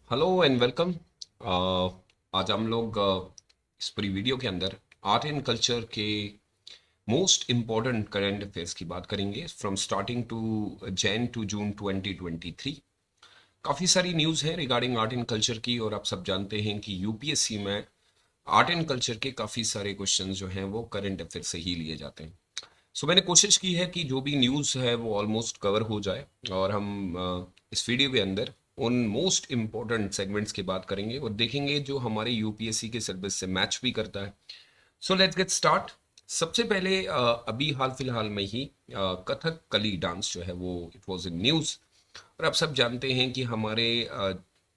Hello and welcome. आज हम लोग इस पूरी वीडियो के अंदर आर्ट एंड कल्चर के मोस्ट इम्पॉर्टेंट करंट अफेयर्स की बात करेंगे from starting to Jan to June 2023। काफ़ी सारी न्यूज़ है रिगार्डिंग आर्ट एंड कल्चर की, और आप सब जानते हैं कि यूपीएससी में आर्ट एंड कल्चर के काफ़ी सारे क्वेश्चन जो हैं वो करंट अफेयर से ही लिए जाते हैं। सो मैंने कोशिश की है कि जो भी न्यूज़ है वो ऑलमोस्ट कवर हो जाए, और हम इस वीडियो के अंदर उन मोस्ट इम्पोर्टेंट सेगमेंट्स की बात करेंगे और देखेंगे जो हमारे यूपीएससी के सिलेबस से मैच भी करता है। So let's get start. सबसे पहले अभी हाल फिलहाल में ही कथकली डांस जो है वो इट वाज इन न्यूज़। और आप सब जानते हैं कि हमारे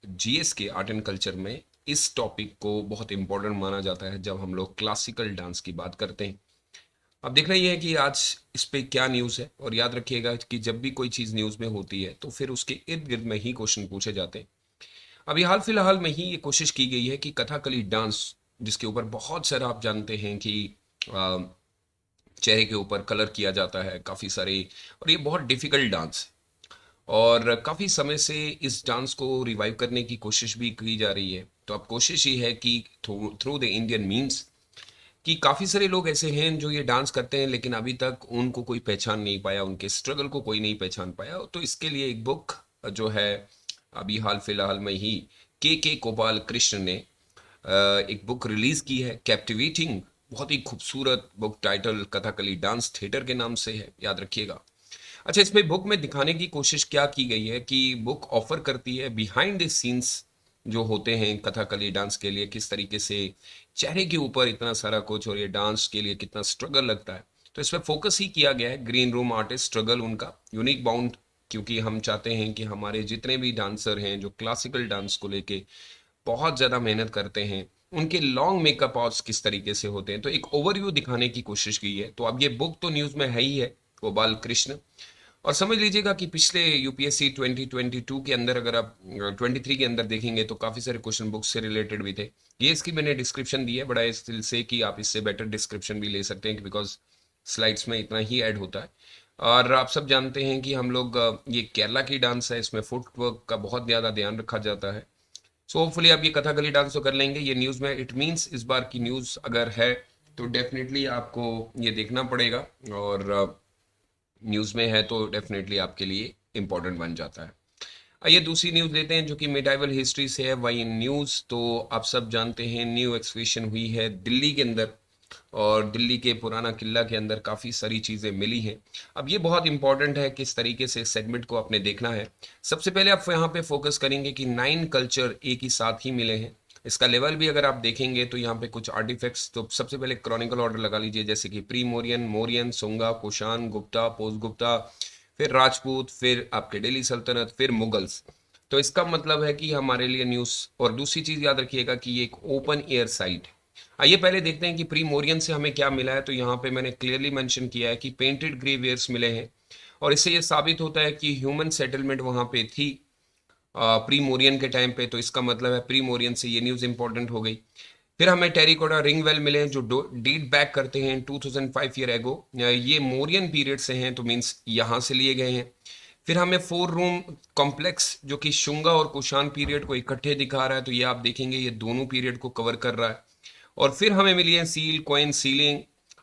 जीएस के आर्ट एंड कल्चर में इस टॉपिक को बहुत इम्पोर्टेंट माना जाता है जब हम लोग क्लासिकल डांस की बात करते हैं। अब देखना ये है कि आज इस पे क्या न्यूज़ है, और याद रखिएगा कि जब भी कोई चीज़ न्यूज़ में होती है तो फिर उसके इर्द गिर्द में ही क्वेश्चन पूछे जाते हैं। अभी हाल फिलहाल में ही ये कोशिश की गई है कि कथकली डांस, जिसके ऊपर बहुत सारा आप जानते हैं कि अ, चेहरे के ऊपर कलर किया जाता है काफ़ी सारे, और ये बहुत डिफिकल्ट डांस है। और काफ़ी समय से इस डांस को रिवाइव करने की कोशिश भी की जा रही है। तो अब कोशिश ये है कि थ्रू द इंडियन मीन्स कि काफ़ी सारे लोग ऐसे हैं जो ये डांस करते हैं लेकिन अभी तक उनको कोई पहचान नहीं पाया, उनके स्ट्रगल को कोई नहीं पहचान पाया। तो इसके लिए एक बुक जो है अभी हाल फिलहाल में ही के गोपाल कृष्ण ने एक बुक रिलीज की है, कैप्टिवेटिंग। बहुत ही खूबसूरत book, title Kathakali dance theatre के नाम से है, याद रखिएगा। अच्छा, इसमें बुक में दिखाने की कोशिश क्या की गई है कि बुक ऑफर करती है बिहाइंड द सीन्स जो होते हैं कथकली डांस के लिए, किस तरीके से चेहरे के ऊपर इतना सारा कुछ, और ये डांस के लिए कितना स्ट्रगल लगता है। तो इसमें फोकस ही किया गया है ग्रीन रूम आर्टिस्ट स्ट्रगल उनका यूनिक बाउंड, क्योंकि हम चाहते हैं कि हमारे जितने भी डांसर हैं जो क्लासिकल डांस को लेके बहुत ज़्यादा मेहनत करते हैं, उनके लॉन्ग मेकअप आउट्स किस तरीके से होते हैं, तो एक ओवरव्यू दिखाने की कोशिश की है। तो अब ये बुक तो न्यूज़ में है ही है, गोपाल कृष्ण। और समझ लीजिएगा कि पिछले यूपीएससी 2022 के अंदर, अगर आप 23 के अंदर देखेंगे तो काफ़ी सारे क्वेश्चन बुक्स से रिलेटेड भी थे। ये इसकी मैंने डिस्क्रिप्शन दी है बड़ा इस दिल से कि आप इससे बेटर डिस्क्रिप्शन भी ले सकते हैं, बिकॉज स्लाइड्स में इतना ही ऐड होता है। और आप सब जानते हैं कि हम लोग ये केरला की डांस है, इसमें फुटवर्क का बहुत ज़्यादा ध्यान रखा जाता है। सो होपफुली आप ये कथकली डांस तो कर लेंगे, ये न्यूज़ में इट मीन्स इस बार की न्यूज़ अगर है तो डेफिनेटली आपको ये देखना पड़ेगा, और न्यूज़ में है तो डेफिनेटली आपके लिए इम्पोर्टेंट बन जाता है। आइए दूसरी न्यूज़ लेते हैं जो कि मेडाइवल हिस्ट्री से है, वही न्यूज़। तो आप सब जानते हैं न्यू एक्सहिबिशन हुई है दिल्ली के अंदर, और दिल्ली के पुराना किला के अंदर काफ़ी सारी चीज़ें मिली हैं। अब ये बहुत इंपॉर्टेंट है किस तरीके से सेगमेंट को आपने देखना है। सबसे पहले आप यहाँ पे फोकस करेंगे कि 9 कल्चर एक ही साथ ही मिले हैं। इसका लेवल भी अगर आप देखेंगे तो यहाँ पे कुछ आर्टिफैक्ट्स, तो सबसे पहले क्रॉनिकल ऑर्डर लगा लीजिए, जैसे कि प्री मोरियन, मोरियन, सुंगा, कुषाण, गुप्ता, पोस्ट गुप्ता, फिर राजपूत, फिर आपके दिल्ली सल्तनत, फिर मुगल्स। तो इसका मतलब है कि हमारे लिए न्यूज़। और दूसरी चीज़ याद रखिएगा कि ये एक ओपन एयर साइट है। आइए पहले देखते हैं कि प्री मोरियन से हमें क्या मिला है। तो यहाँ पे मैंने क्लियरली मेंशन किया है कि पेंटेड ग्रेवियर्स मिले हैं, और इससे ये साबित होता है कि ह्यूमन सेटलमेंट वहाँ पे थी प्री मोरियन के टाइम पे। तो इसका मतलब है प्री मोरियन से ये न्यूज़ इंपॉर्टेंट हो गई। फिर हमें टेरिकोटा रिंग वेल मिले हैं जो डेट बैक करते हैं 2005 ईयर एगो, ये मोरियन पीरियड से हैं, तो मीन्स यहाँ से लिए गए हैं। फिर हमें 4 रूम कॉम्प्लेक्स जो कि शुंगा और कुषाण पीरियड को इकट्ठे दिखा रहा है, तो ये आप देखेंगे ये दोनों पीरियड को कवर कर रहा है। और फिर हमें मिली है सील, कॉइन, सीलिंग।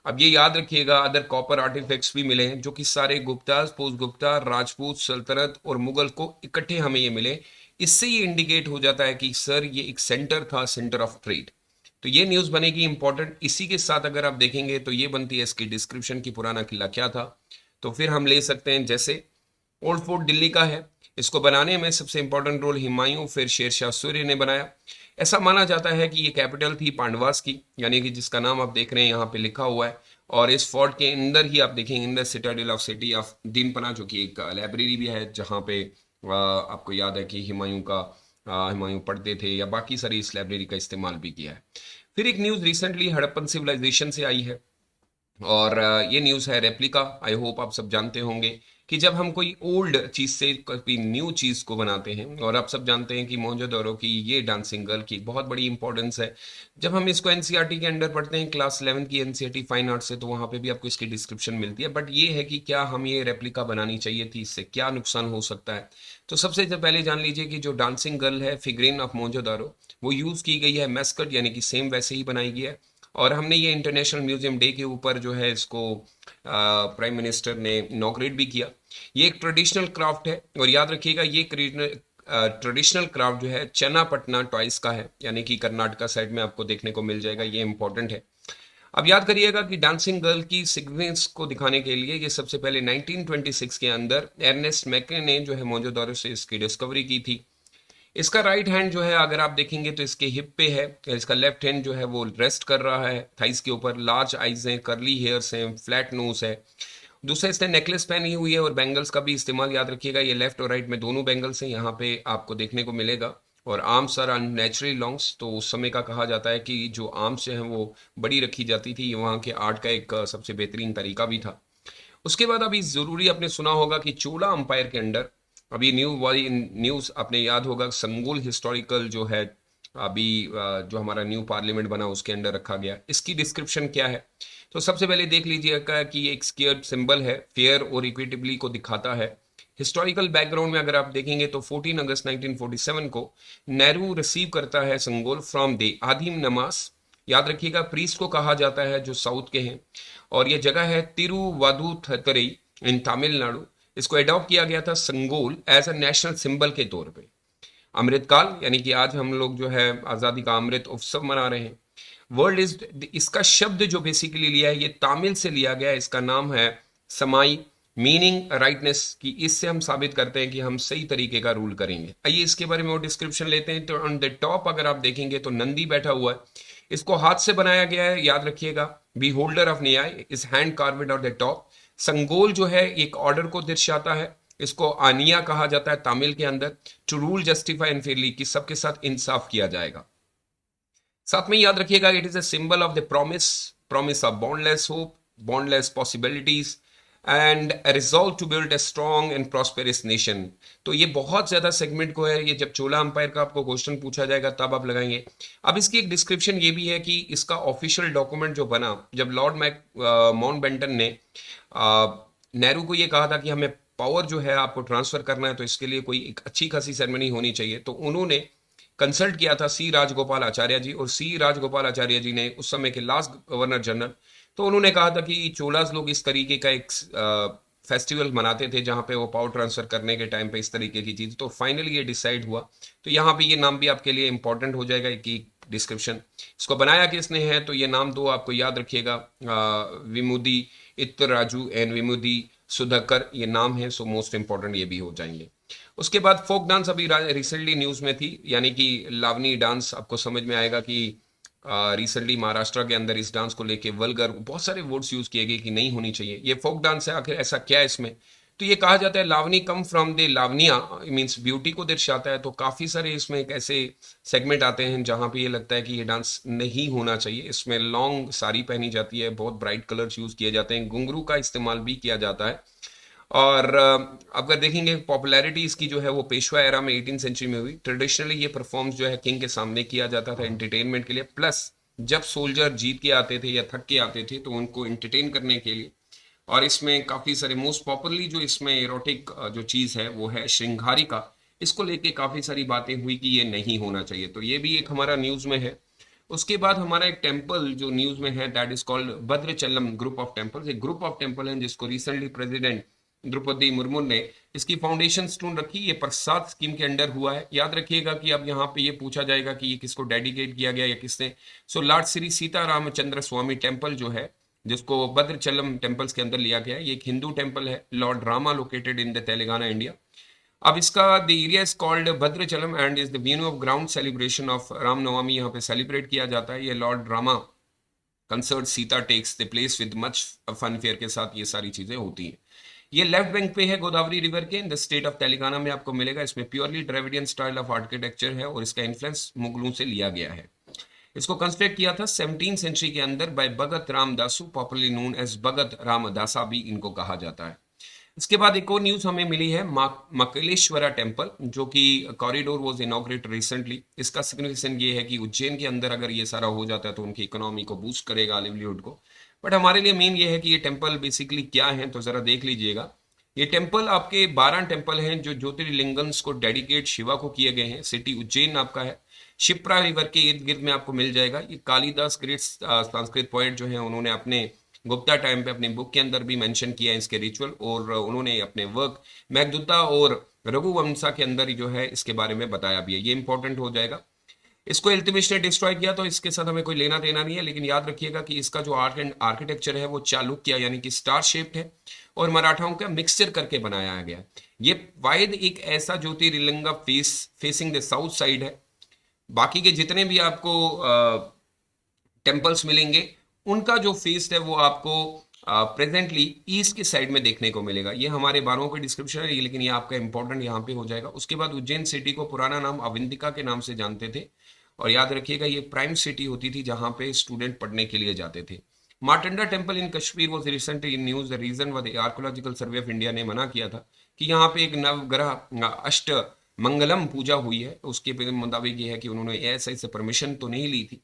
अब ये याद रखिएगा अदर कॉपर आर्टिफैक्ट्स भी मिले हैं जो कि सारे गुप्ता, पोस्ट गुप्ता, राजपूत, सल्तनत और मुगल को इकट्ठे हमें ये मिले। इससे ये इंडिकेट हो जाता है कि सर ये एक सेंटर था, सेंटर ऑफ ट्रेड। तो ये न्यूज़ बनेगी इंपॉर्टेंट। इसी के साथ अगर आप देखेंगे तो ये बनती है इसकी डिस्क्रिप्शन की पुराना किला क्या था। तो फिर हम ले सकते हैं जैसे ओल्ड फोर्ट दिल्ली का है, इसको बनाने में सबसे इंपॉर्टेंट रोल हुमायूं फिर शेरशाह सूर्य ने बनाया। ऐसा माना जाता है कि ये कैपिटल थी पांडवास की, यानी कि जिसका नाम आप देख रहे हैं यहाँ पे लिखा हुआ है। और इस फोर्ट के अंदर ही आप देखेंगे in the citadel of city of Dinpanah, जो कि एक लाइब्रेरी भी है जहाँ पे आपको याद है कि हुमायूं पढ़ते थे, या बाकी सारी इस लाइब्रेरी का इस्तेमाल भी किया है। फिर एक न्यूज़ रिसेंटली हड़प्पन सिविलाइजेशन से आई है, और ये न्यूज़ है रेप्लिका। आई होप आप सब जानते होंगे कि जब हम कोई ओल्ड चीज़ से कोई न्यू चीज़ को बनाते हैं, और आप सब जानते हैं कि मोहनजोदड़ो की ये डांसिंग गर्ल की बहुत बड़ी इंपॉर्टेंस है। जब हम इसको एनसीईआरटी के अंडर पढ़ते हैं क्लास 11 की एनसीईआरटी फाइन आर्ट से, तो वहाँ पे भी आपको इसकी डिस्क्रिप्शन मिलती है। बट ये है कि क्या हम ये रेप्लिका बनानी चाहिए थी, इससे क्या नुकसान हो सकता है। तो सबसे पहले जान लीजिए कि जो डांसिंग गर्ल है फिगरेन ऑफ मोहनजोदड़ो, वो यूज़ की गई है मैस्कट, यानी कि सेम वैसे ही बनाई गई है। और हमने ये इंटरनेशनल म्यूजियम डे के ऊपर जो है इसको प्राइम मिनिस्टर ने इनॉग्रेट भी किया। ये एक ट्रेडिशनल क्राफ्ट है, और याद रखिएगा ये ट्रेडिशनल क्राफ्ट जो है चन्नापटना टॉयज का है, यानी कि कर्नाटका साइड में आपको देखने को मिल जाएगा। ये इंपॉर्टेंट है। अब याद करिएगा कि डांसिंग गर्ल की सिग्निफिकेंस को दिखाने के लिए ये सबसे पहले 1926 के अंदर एर्नेस्ट मैके ने जो है मोहनजोदड़ो से इसकी डिस्कवरी की थी। इसका राइट हैंड जो है अगर आप देखेंगे तो इसके हिप पे है, इसका लेफ्ट हैंड जो है वो रेस्ट कर रहा है थाइस के ऊपर। लार्ज आइज हैं, कर्ली हेयर्स हैं, फ्लैट नोज है। दूसरा इसने नेकलेस पहनी हुई है, और बैंगल्स का भी इस्तेमाल याद रखिएगा, ये लेफ्ट और राइट में दोनों बैंगल्स हैं यहाँ पे आपको देखने को मिलेगा। और आर्म्स आर अननेचुरली लॉन्ग्स, तो उस समय का कहा जाता है कि जो आर्म्स हैं वो बड़ी रखी जाती थी। ये वहाँ के आर्ट का एक सबसे बेहतरीन तरीका भी था। उसके बाद अभी ज़रूरी आपने सुना होगा कि चोला अंपायर के अंडर अभी वाली न्यूज़ आपने याद होगा, संगोल हिस्टोरिकल जो है अभी जो हमारा न्यू पार्लियामेंट बना उसके अंडर रखा गया। इसकी डिस्क्रिप्शन क्या है, तो सबसे पहले देख लीजिएगा कि ये एक स्क्वायर सिंबल है, फेयर और इक्विटेबली को दिखाता है। हिस्टोरिकल बैकग्राउंड में अगर आप देखेंगे तो 14 अगस्त 1947 को नेहरू रिसीव करता है संगोल फ्रॉम दे आदिम नमाज। याद रखिएगा प्रीस्ट को कहा जाता है जो साउथ के हैं, और ये जगह है तिरुवादुथुरई इन तमिलनाडु। इसको अडॉप्ट किया गया था संगोल एज अ नेशनल सिंबल के तौर पे। अमृतकाल, यानी कि आज हम लोग जो है आज़ादी का अमृत उत्सव मना रहे हैं। वर्ल्ड इज, इसका शब्द जो बेसिकली लिया है ये तमिल से लिया गया है। इसका नाम है समाई, मीनिंग राइटनेस, कि इससे हम साबित करते हैं कि हम सही तरीके का रूल करेंगे। आइए इसके बारे में और डिस्क्रिप्शन लेते हैं। तो ऑन द टॉप अगर आप देखेंगे तो नंदी बैठा हुआ है, इसको हाथ से बनाया गया है, याद रखिएगा। Be holder of nyaya is hand carved on the top. Sengol जो है एक ऑर्डर को दर्शाता है, इसको आनिया कहा जाता है तमिल के अंदर। To rule justify and fairly, कि सबके साथ इंसाफ किया जाएगा। साथ में याद रखिएगा it is a symbol of the promise of boundless hope, boundless possibilities and resolve to build a strong and prosperous nation. तो ये बहुत ज्यादा सेगमेंट को है, ये जब चोला अंपायर का आपको क्वेश्चन पूछा जाएगा तब आप लगाएंगे। अब इसकी एक डिस्क्रिप्शन ये भी है कि इसका ऑफिशियल डॉक्यूमेंट जो बना, जब लॉर्ड माउंटबेटन ने नेहरू को ये कहा था कि हमें पावर जो है आपको ट्रांसफर करना है, तो इसके लिए कोई एक अच्छी खासी सेरेमनी होनी चाहिए, तो उन्होंने कंसल्ट किया था सी राजगोपाल आचार्य जी। और सी राजगोपाल आचार्य जी ने उस समय के लास्ट गवर्नर जनरल, तो उन्होंने कहा था कि चोलास लोग इस तरीके का एक फेस्टिवल मनाते थे जहाँ पे वो पावर ट्रांसफर करने के टाइम पे इस तरीके की चीज़, तो फाइनली ये डिसाइड हुआ। तो यहाँ पे ये नाम भी आपके लिए इंपॉर्टेंट हो जाएगा कि डिस्क्रिप्शन। इसको बनाया किसने है, तो ये नाम दो आपको याद रखिएगा, विमुदी इत्तराजू एंड विमुदी सुधाकर, ये नाम है, सो मोस्ट इंपॉर्टेंट ये भी हो जाएंगे। उसके बाद फोक डांस अभी रिसेंटली न्यूज़ में थी, यानी कि लावनी डांस। आपको समझ में आएगा कि रिसेंटली महाराष्ट्र के अंदर इस डांस को लेके वल्गर बहुत सारे वर्ड्स यूज किए गए कि नहीं होनी चाहिए। ये फोक डांस है, आखिर ऐसा क्या है इसमें, तो ये कहा जाता है Lavani come from the Lavania, means beauty को दर्शाता है। तो काफ़ी सारे इसमें एक ऐसे सेगमेंट आते हैं जहाँ पे ये लगता है कि ये डांस नहीं होना चाहिए। इसमें लॉन्ग साड़ी पहनी जाती है, बहुत ब्राइट कलर्स यूज़ किए जाते हैं, घुंघरू का इस्तेमाल भी किया जाता है। और अगर देखेंगे पॉपुलैरिटी इसकी जो है वो पेशवा एरा में 18 सेंचुरी में हुई। ट्रेडिशनली ये परफॉर्म्स जो है किंग के सामने किया जाता था एंटरटेनमेंट के लिए, प्लस जब सोल्जर जीत के आते थे या थक के आते थे तो उनको एंटरटेन करने के लिए। और इसमें काफ़ी सारे मोस्ट पॉपुलरली जो इसमें एरोटिक जो चीज़ है वो है श्रृंगारिका। इसको लेके काफ़ी सारी बातें हुई कि ये नहीं होना चाहिए, तो ये भी एक हमारा न्यूज़ में है। उसके बाद हमारा एक टेम्पल जो न्यूज़ में है that is called Bhadrachalam group of temples. एक ग्रुप ऑफ टेम्पल है जिसको रिसेंटली प्रेसिडेंट द्रौपदी मुर्मू ने इसकी फाउंडेशन स्टोन रखी। ये प्रसाद स्कीम के अंडर हुआ है। याद रखिएगा कि अब यहाँ पे ये पूछा जाएगा कि ये किसको डेडिकेट किया गया या किसने। सो लॉर्ड श्री सीता रामचंद्र स्वामी टेम्पल जो है, जिसको भद्रचलम टेम्पल्स के अंदर लिया गया है, ये एक हिंदू टेम्पल है, Lord Rama located in the Telangana India. अब इसका the area is called Bhadrachalam and is the venue of ground celebration of Ramanavami. यहाँ पे सेलिब्रेट किया जाता है। ये Lord Rama consort Sita takes the place with much fun fair के साथ ये सारी चीजें होती हैं। ये लेफ्ट बैंक पे है गोदावरी रिवर के, in the state of Telangana में आपको मिलेगा। इसमें purely Dravidian style of architecture है और इसका इन्फ्लुएंस मुगलों से लिया गया है। इसको कंस्ट्रक्ट किया था 17 सेंचुरी के अंदर बाय भगत रामदासु, पॉपुलरली नोन एज भगत रामदासा भी इनको कहा जाता है। इसके बाद एक और न्यूज हमें मिली है मकलेश्वरा टेम्पल, जो कि कॉरिडोर वाज इनॉग्रेट रिसेंटली। इसका सिग्निफिकेशन ये है कि उज्जैन के अंदर अगर ये सारा हो जाता है तो उनकी इकोनॉमी को बूस्ट करेगा, लिवलीहुड को। बट हमारे लिए मेन ये है कि ये टेम्पल बेसिकली क्या है, तो जरा देख लीजिएगा। ये टेम्पल आपके 12 टेम्पल हैं जो ज्योतिर्लिंगम्स को डेडिकेट शिवा को किए गए हैं। सिटी उज्जैन आपका है, शिप्रा रिवर के इर्द गिर्द में आपको मिल जाएगा। ये कालिदास ग्रेट संस्कृत पोएट जो है उन्होंने अपने गुप्ता टाइम पे अपनी बुक के अंदर भी मेंशन किया है इसके रिचुअल, और उन्होंने अपने वर्क मेघदूता और रघुवंशा के अंदर जो है इसके बारे में बताया भी है। ये इंपॉर्टेंट हो जाएगा। इसको इल्तुतमिश ने डिस्ट्रॉय किया तो इसके साथ हमें कोई लेना देना नहीं है, लेकिन याद रखिएगा कि इसका जो आर्ट एंड आर्किटेक्चर है वो चालुक्य यानी कि स्टार शेप्ड है और मराठाओं का मिक्सचर करके बनाया गया है। ये वायद एक ऐसा ज्योतिर्लिंग फेसिंग द साउथ साइड है। बाकी के जितने भी आपको टेम्पल्स मिलेंगे उनका जो फेस है वो आपको प्रेजेंटली ईस्ट के साइड में देखने को मिलेगा। ये हमारे 12 का डिस्क्रिप्शन है, लेकिन ये आपका इंपॉर्टेंट यहाँ पे हो जाएगा। उसके बाद उज्जैन सिटी को पुराना नाम अविंतिका के नाम से जानते थे, और याद रखिएगा ये प्राइम सिटी होती थी जहाँ पे स्टूडेंट पढ़ने के लिए जाते थे। Martanda temple in Kashmir was recently in news. The reason व the archaeological survey of India ने मना किया था कि यहाँ पे एक नवग्रह अष्ट मंगलम पूजा हुई है। उसके मुताबिक ये है कि उन्होंने ऐसा इससे परमिशन तो नहीं ली थी।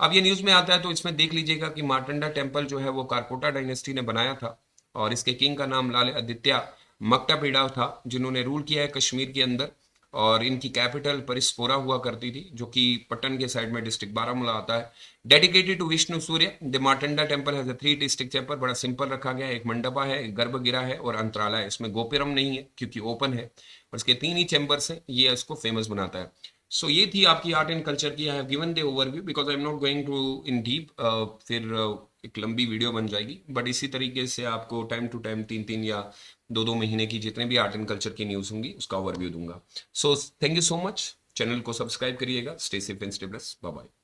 अब ये न्यूज में आता है तो इसमें देख लीजिएगा कि मार्टंडा टेम्पल जो है वो कारकोटा डायनेस्टी ने बनाया था, और इसके किंग का नाम लाल आदित्य मक्टापीड़ा था, जिन्होंने रूल किया है कश्मीर के अंदर। और इनकी कैपिटल परिस्पोरा हुआ करती थी, जो कि पट्टन के साइड में डिस्ट्रिक्ट बारामूला आता है। Dedicated to Vishnu Surya, the Martanda temple has 3 district chamber. बड़ा सिंपल रखा गया है, एक मंडपा है, एक गर्भगिरा है और अंतराला है। इसमें गोपुरम नहीं है क्योंकि ओपन है, और इसके 3 ही चैम्बर्स हैं, ये इसको फेमस बनाता है। सो ये थी आपकी आर्ट एंड कल्चर की। I have given the overview because I am not going to in deep, फिर एक लंबी वीडियो बन जाएगी। बट इसी तरीके से आपको टाइम टू टाइम 3-3 या 2-2 महीने की जितने भी आर्ट एंड कल्चर की न्यूज़ होंगी उसका ओवरव्यू दूंगा। So thank you so much. Channel को सब्सक्राइब करिएगा। Stay safe and stay blessed. Bye bye.